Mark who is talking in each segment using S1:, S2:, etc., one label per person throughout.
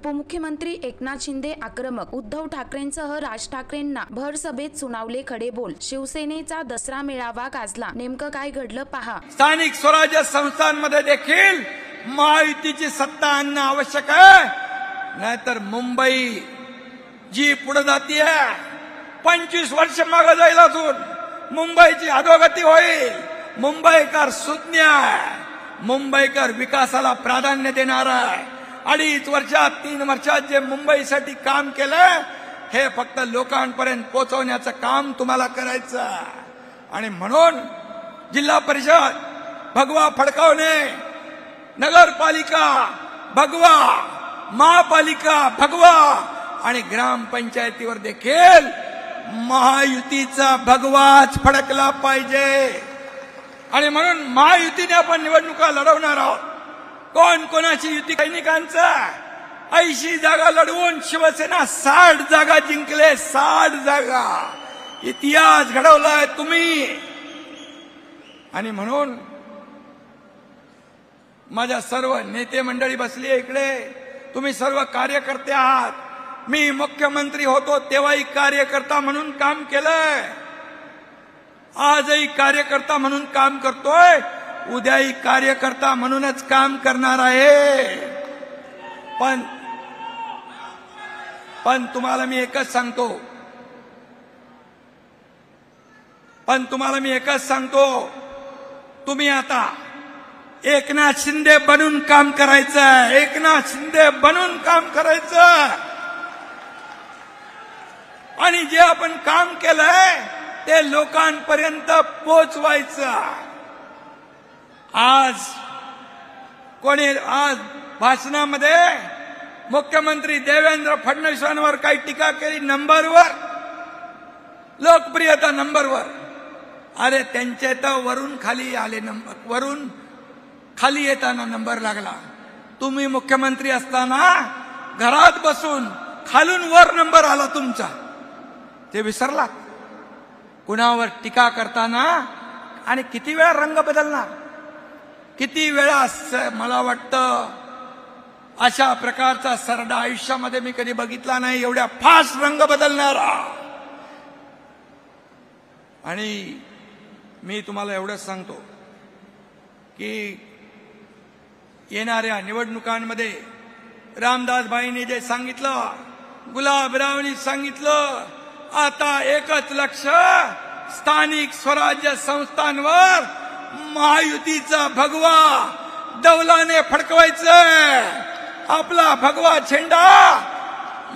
S1: उपमुख्यमंत्री एकनाथ शिंदे आक्रमक, उद्धव ठाकरेंसह राज ठाकरेंना भर सभेत सुनावले खडे बोल। शिवसेनेचा दसरा मेळावा गाजला, नेमकं काय घडलं पहा।
S2: स्थानिक स्वराज्य संस्थांमध्ये देखील महायुतीची सत्ता आणणं आवश्यक आहे, नाहीतर मुंबई जी पुढे जातीये 25 वर्ष मागे जाईल, अजून मुंबईची अधोगती होईल। मुंबईकर सुज्ञ आहे, मुंबईकर विकासाला प्राधान्य देणार आहे। 2.5 वर्षात 3 वर्षात जे मुंबईसाठी काम केलं हे फक्त लोकांपर्यंत पोहोचवण्याचं काम तुम्हाला करायचं। आणि म्हणून जिल्हा परिषद भगवा फडकावणे, नगरपालिका भगवा, महापालिका भगवा आणि ग्रामपंचायतीवर देखील महायुतीचा भगवाच फडकला पाहिजे। आणि म्हणून महायुतीने आपण निवडणुका लढवणार आहोत। कोण कोणाची युती? सैनिकांचा 80 जागा लढवून शिवसेना 60 जागा जिंकले। 60 जागा इतिहास घडवलाय तुम्ही। आणि म्हणून माझ्या सर्व नेते मंडळी बसली इकडे, तुम्ही सर्व कार्यकर्ते आहात। मी मुख्यमंत्री होतो तेव्हाही कार्यकर्ता म्हणून काम केलंय, आजही कार्यकर्ता म्हणून काम करतोय, उद्याही कार्यकर्ता म्हणूनच काम करणार आहे। पण तुम्हाला मी एकच सांगतो, तुम्ही आता एकनाथ शिंदे बनून काम करायचं, एकनाथ शिंदे बनून काम करायचं। आणि जे आपण काम केलंय ते लोकांपर्यंत पोहोचवायचं। आज भाषणामध्ये मुख्यमंत्री देवेंद्र फडणवीसांवर काही टीका केली, नंबरवर, लोकप्रियता नंबरवर। अरे त्यांचे तर वरून खाली आले नंबर, वरून खाली येताना नंबर लागला। तुम्ही मुख्यमंत्री असताना घरात बसून खालून वर नंबर आला तुमचा, ते विसरलात? कुणावर टीका करताना आणि किती वेळा रंग बदलणार, किती वेळा? मला वाटतं अशा प्रकारचा सरडा आयुष्यामध्ये मी कधी बघितला नाही, एवढ्या फास्ट रंग बदलणारा। आणि मी तुम्हाला एवढंच सांगतो की येणाऱ्या निवडणुकांमध्ये रामदासभाईंनी जे सांगितलं, गुलाबरावांनी सांगितलं, आता एकच लक्ष, स्थानिक स्वराज्य संस्थांवर महायुतीचा भगवा दौलाने फडकवायचं। आपला भगवा झेंडा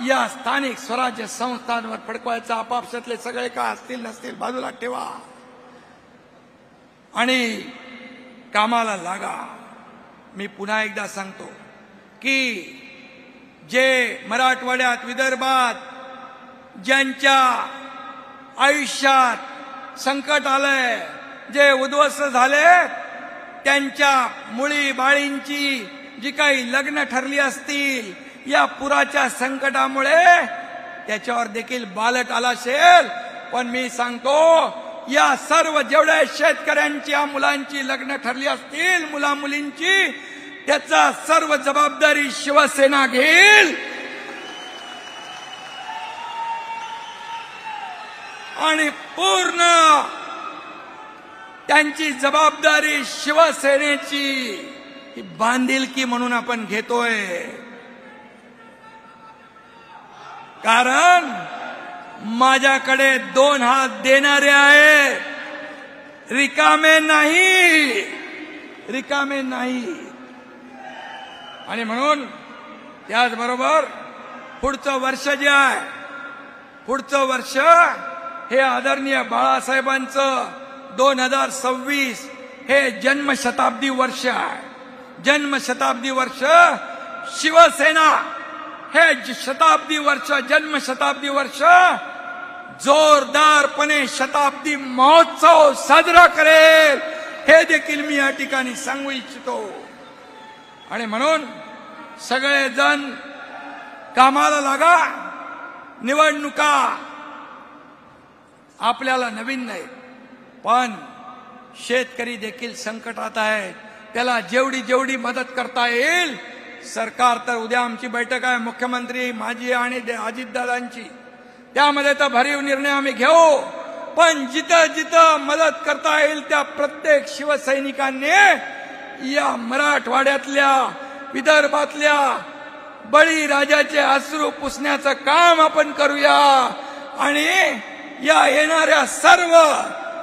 S2: या स्थानिक स्वराज्य संस्थांवर फडकवायचा। आपापसातले सगळे का असतील नसतील बाजूला ठेवा आणि कामाला लागा। मी पुन्हा एकदा सांगतो की जे मराठवाड्यात, विदर्भात ज्यांच्या आयुष्यात संकट आलंय, जे उद्ध्वस्त झाले, त्यांच्या मुली बाळींची जी काही लग्न ठरली असतील या पुराच्या संकटामुळे त्याच्यावर देखील बालट आला असेल। पण मी सांगतो, या सर्व जेवढ्या शेतकऱ्यांच्या मुलांची लग्न ठरली असतील, मुला मुलींची, त्याचा सर्व जबाबदारी शिवसेना घेईल। आणि पूर्ण त्यांची जबाबदारी शिवसेनेची ही बांधिलकी म्हणून आपण घेतोय। कारण माझ्याकडे 2 हात देणारे आहेत, रिकामे नाही, रिकामे नाही। आणि म्हणून त्याचबरोबर पुढचं वर्ष जे आहे, पुढचं वर्ष हे आदरणीय बाळासाहेबांचं 2026 हे जन्मशताब्दी वर्ष आहे। जन्मशताब्दी वर्ष शिवसेना हे शताब्दी वर्ष, जन्मशताब्दी वर्ष जोरदारपणे शताब्दी महोत्सव साजरा करेल, हे देखील मी या ठिकाणी सांगू इच्छितो। आणि म्हणून सगळेजण कामाला लागा। निवडणुका आपल्याला नवीन नाही, पण शेतकरी देखील संकटात आहे, त्याला जेवढी जेवढी मदत करता येईल सरकार तर उद्या आमची बैठक आहे मुख्यमंत्री माझी आणि अजितदादांची, त्यामध्ये तर भरीव निर्णय आम्ही घेऊ. पण जिथं जिथं मदत करता येईल त्या प्रत्येक शिवसैनिकांनी या मराठवाड्यातल्या विदर्भातल्या बळीराजाचे अश्रू पुसण्याचं काम आपण करूया आणि या येणाऱ्या सर्व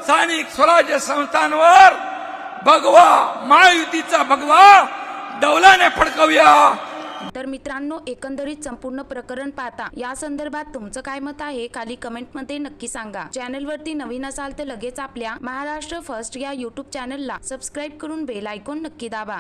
S2: स्थानिक स्वराज्य संस्थांवर भगवा महायुतीचा भगवा डौलाने फडकवूया.
S1: तर मित्रांनो, एकंदरीत संपूर्ण प्रकरण पाहता या संदर्भात तुमचं काय मत आहे खाली कमेंटमध्ये नक्की सांगा. चॅनलवरती नवीन असाल तर लगेच आपल्या महाराष्ट्र फर्स्ट या यूट्यूब चॅनलला सबस्क्राईब करून बेल आयकॉन नक्की दाबा.